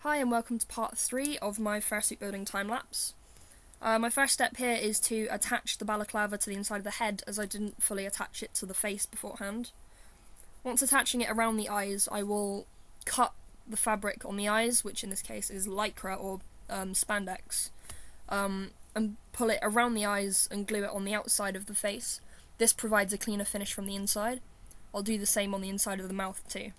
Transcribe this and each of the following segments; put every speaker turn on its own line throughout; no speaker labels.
Hi and welcome to part 3 of my fursuit building time lapse. My first step here is to attach the balaclava to the inside of the head, as I didn't fully attach it to the face beforehand. Once attaching it around the eyes, I will cut the fabric on the eyes, which in this case is lycra or spandex, and pull it around the eyes and glue it on the outside of the face. This provides a cleaner finish from the inside. I'll do the same on the inside of the mouth too.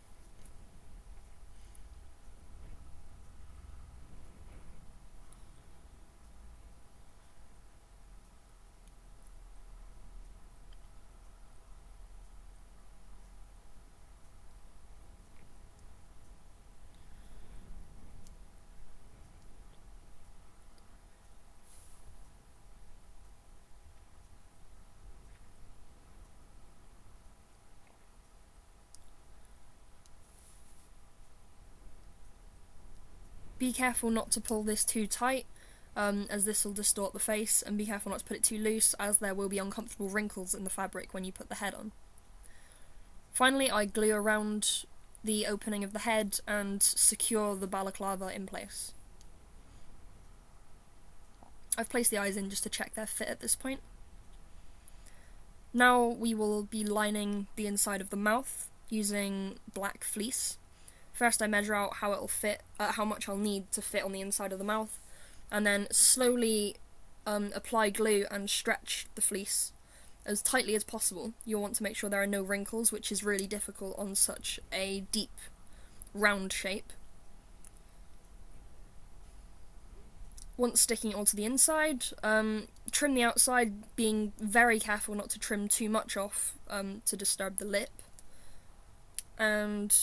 Be careful not to pull this too tight, as this will distort the face, and be careful not to put it too loose, as there will be uncomfortable wrinkles in the fabric when you put the head on. Finally, I glue around the opening of the head and secure the balaclava in place. I've placed the eyes in just to check their fit at this point. Now we will be lining the inside of the mouth using black fleece. First I measure out how it'll fit, how much I'll need to fit on the inside of the mouth, and then slowly apply glue and stretch the fleece as tightly as possible. You'll want to make sure there are no wrinkles, which is really difficult on such a deep, round shape. Once sticking it onto the inside, trim the outside, being very careful not to trim too much off to disturb the lip, and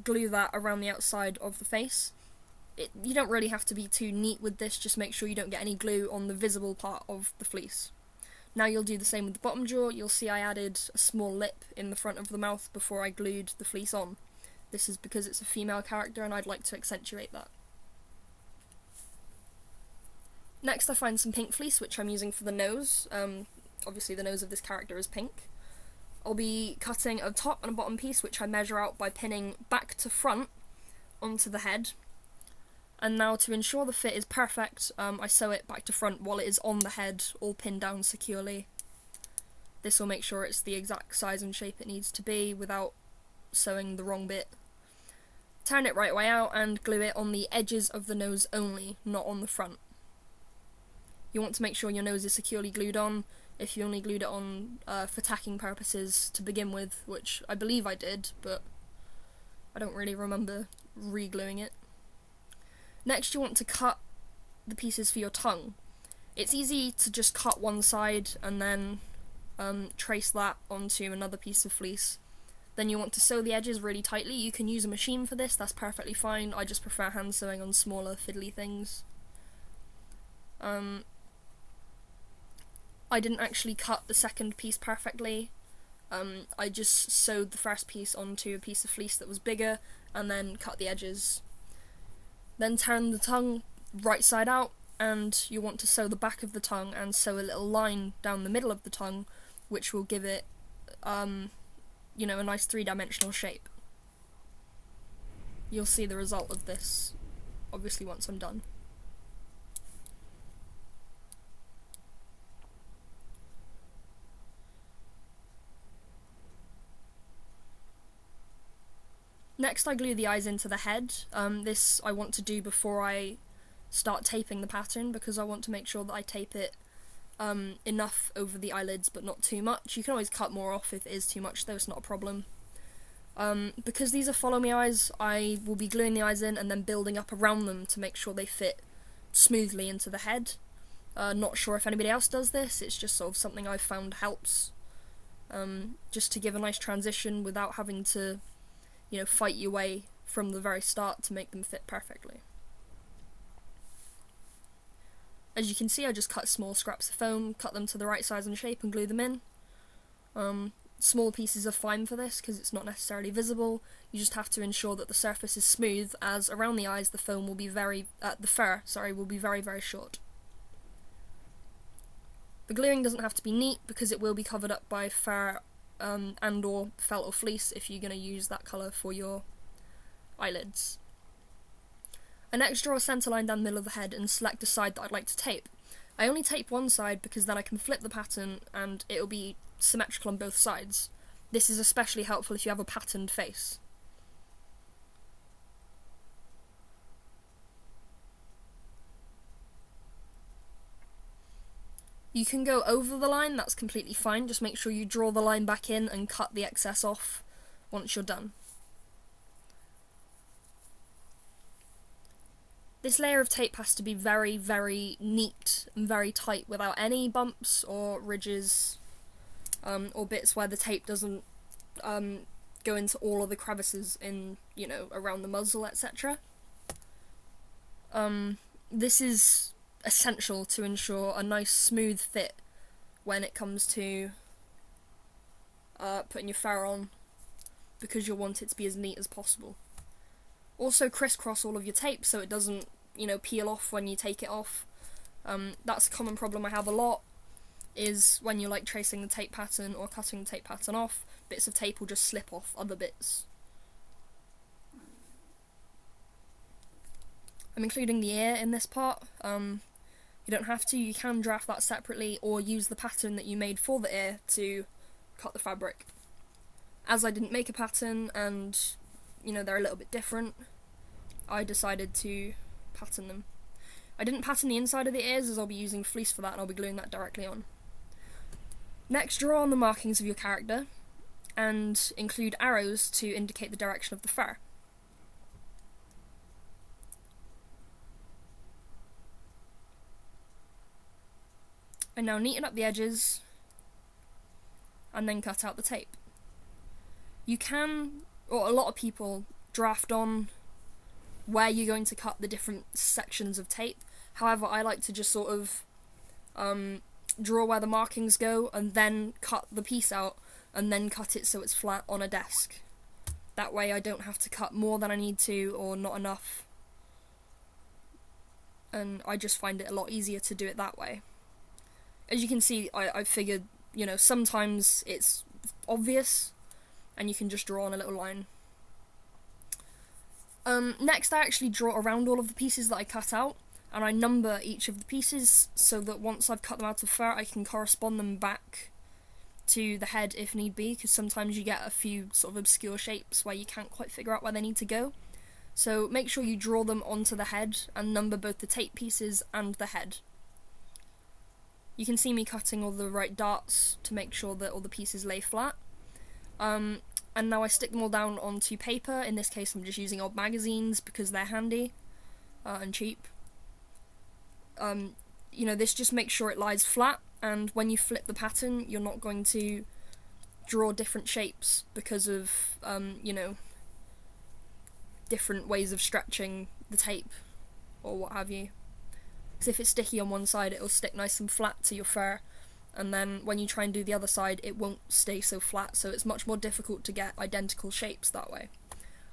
glue that around the outside of the face. You don't really have to be too neat with this, just make sure you don't get any glue on the visible part of the fleece. Now you'll do the same with the bottom jaw. You'll see I added a small lip in the front of the mouth before I glued the fleece on. This is because it's a female character and I'd like to accentuate that. Next I find some pink fleece, which I'm using for the nose. Obviously the nose of this character is pink. I'll be cutting a top and a bottom piece, which I measure out by pinning back to front onto the head. And now, to ensure the fit is perfect, I sew it back to front while it is on the head, all pinned down securely. This will make sure it's the exact size and shape it needs to be without sewing the wrong bit. Turn it right way out and glue it on the edges of the nose only, not on the front. You want to make sure your nose is securely glued on. If you only glued it on for tacking purposes to begin with, which I believe I did, but I don't really remember re-gluing it. Next you want to cut the pieces for your tongue. It's easy to just cut one side and then trace that onto another piece of fleece. Then you want to sew the edges really tightly. You can use a machine for this, that's perfectly fine. I just prefer hand sewing on smaller fiddly things. I didn't actually cut the second piece perfectly. I just sewed the first piece onto a piece of fleece that was bigger and then cut the edges. Then turn the tongue right side out, and you want to sew the back of the tongue and sew a little line down the middle of the tongue, which will give it, a nice three-dimensional shape. You'll see the result of this, obviously, once I'm done. Next I glue the eyes into the head. This I want to do before I start taping the pattern, because I want to make sure that I tape it enough over the eyelids but not too much. You can always cut more off if it is too much though, it's not a problem. Because these are follow me eyes, I will be gluing the eyes in and then building up around them to make sure they fit smoothly into the head. Not sure if anybody else does this, it's just sort of something I've found helps. Just to give a nice transition without having to fight your way from the very start to make them fit perfectly. As you can see, I just cut small scraps of foam, cut them to the right size and shape and glue them in. Small pieces are fine for this because it's not necessarily visible. You just have to ensure that the surface is smooth, as around the eyes the fur will be very very short. The gluing doesn't have to be neat because it will be covered up by fur and or felt or fleece if you're going to use that colour for your eyelids. I next draw a centre line down the middle of the head and select a side that I'd like to tape. I only tape one side because then I can flip the pattern and it'll be symmetrical on both sides. This is especially helpful if you have a patterned face. You can go over the line, that's completely fine, just make sure you draw the line back in and cut the excess off once you're done. This layer of tape has to be very, very neat and very tight without any bumps or ridges or bits where the tape doesn't go into all of the crevices in, you know, around the muzzle, etc. This is essential to ensure a nice smooth fit when it comes to putting your fur on, because you'll want it to be as neat as possible. Also crisscross all of your tape so it doesn't, you know, peel off when you take it off. That's a common problem I have a lot, is when you're like tracing the tape pattern or cutting the tape pattern off, bits of tape will just slip off other bits. I'm including the ear in this part. You don't have to, you can draft that separately or use the pattern that you made for the ear to cut the fabric. As I didn't make a pattern and, you know, they're a little bit different, I decided to pattern them. I didn't pattern the inside of the ears as I'll be using fleece for that and I'll be gluing that directly on. Next, draw on the markings of your character and include arrows to indicate the direction of the fur. I now neaten up the edges and then cut out the tape. You can, or a lot of people, draft on where you're going to cut the different sections of tape. However, I like to just sort of draw where the markings go and then cut the piece out and then cut it so it's flat on a desk. That way I don't have to cut more than I need to or not enough. And I just find it a lot easier to do it that way. As you can see, I figured, you know, sometimes it's obvious and you can just draw on a little line. Next, I actually draw around all of the pieces that I cut out, and I number each of the pieces so that once I've cut them out of fur, I can correspond them back to the head if need be, because sometimes you get a few sort of obscure shapes where you can't quite figure out where they need to go. So make sure you draw them onto the head and number both the tape pieces and the head. You can see me cutting all the right darts to make sure that all the pieces lay flat. And now I stick them all down onto paper. In this case I'm just using old magazines because they're handy and cheap. You know, this just makes sure it lies flat, and when you flip the pattern you're not going to draw different shapes because of, you know, different ways of stretching the tape or what have you. Because if it's sticky on one side it'll stick nice and flat to your fur, and then when you try and do the other side it won't stay so flat, so it's much more difficult to get identical shapes that way.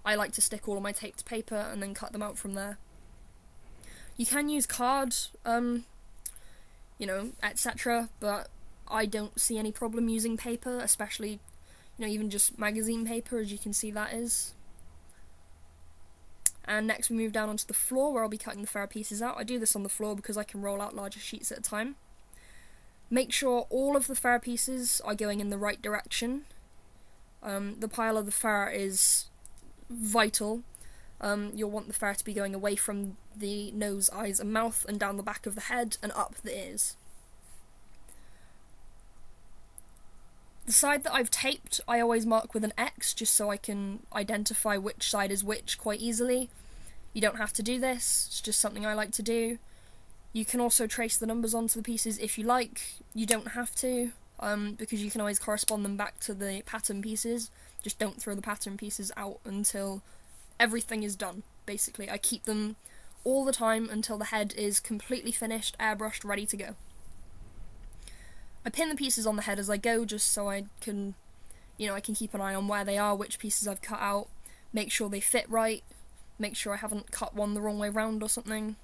I like to stick all of my tape to paper and then cut them out from there. You can use card, you know, etc., but I don't see any problem using paper, especially, you know, even just magazine paper, as you can see that is. And next we move down onto the floor where I'll be cutting the fur pieces out. I do this on the floor because I can roll out larger sheets at a time. Make sure all of the fur pieces are going in the right direction. The pile of the fur is vital. You'll want the fur to be going away from the nose, eyes and mouth and down the back of the head and up the ears. The side that I've taped, I always mark with an X just so I can identify which side is which quite easily. You don't have to do this, it's just something I like to do. You can also trace the numbers onto the pieces if you like. You don't have to, because you can always correspond them back to the pattern pieces. Just don't throw the pattern pieces out until everything is done, basically. I keep them all the time until the head is completely finished, airbrushed, ready to go. I pin the pieces on the head as I go, just so I can, you know, I can keep an eye on where they are, which pieces I've cut out, make sure they fit right, make sure I haven't cut one the wrong way round or something.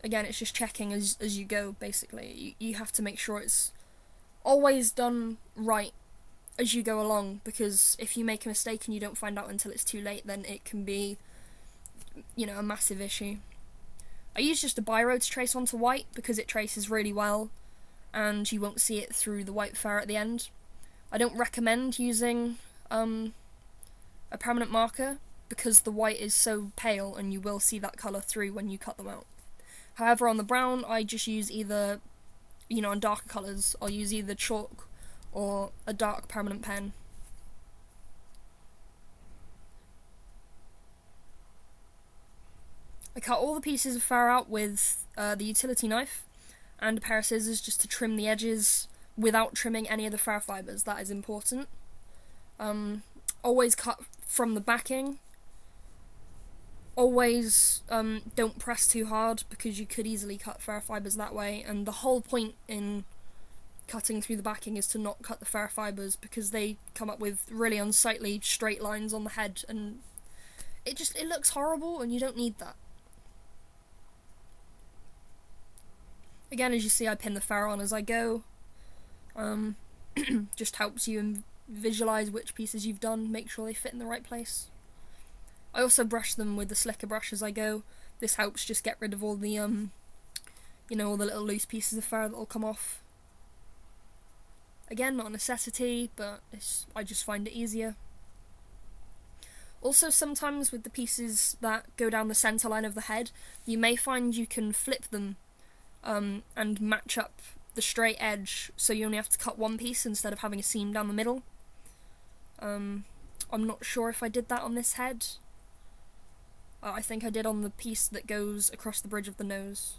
Again, it's just checking as you go, basically. You have to make sure it's always done right as you go along, because if you make a mistake and you don't find out until it's too late, then it can be, you know, a massive issue. I use just a biro to trace onto white because it traces really well and you won't see it through the white fur at the end. I don't recommend using a permanent marker because the white is so pale and you will see that colour through when you cut them out. However, on the brown, I just use either, you know, on darker colours, I'll use either chalk or a dark permanent pen. I cut all the pieces of fur out with the utility knife and a pair of scissors just to trim the edges without trimming any of the fur fibres. That is important. Always cut from the backing. Always don't press too hard because you could easily cut fur fibres that way, and the whole point in cutting through the backing is to not cut the fur fibres because they come up with really unsightly straight lines on the head and it looks horrible and you don't need that. Again, as you see, I pin the fur on as I go. Just helps you visualise which pieces you've done, make sure they fit in the right place. I also brush them with the slicker brush as I go. This helps just get rid of all the, you know, all the little loose pieces of fur that will come off. Again, not a necessity, but I just find it easier. Also, sometimes with the pieces that go down the centre line of the head, you may find you can flip them and match up the straight edge, so you only have to cut one piece instead of having a seam down the middle. I'm not sure if I did that on this head. I think I did on the piece that goes across the bridge of the nose.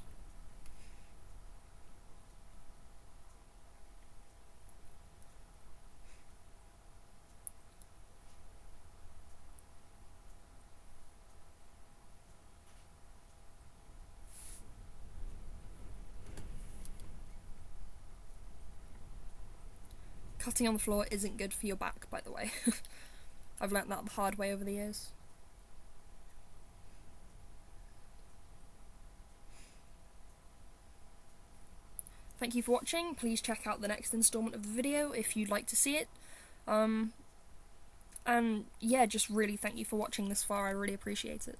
Cutting on the floor isn't good for your back, by the way. I've learnt that the hard way over the years. Thank you for watching. Please check out the next installment of the video if you'd like to see it. And yeah, just really thank you for watching this far. I really appreciate it.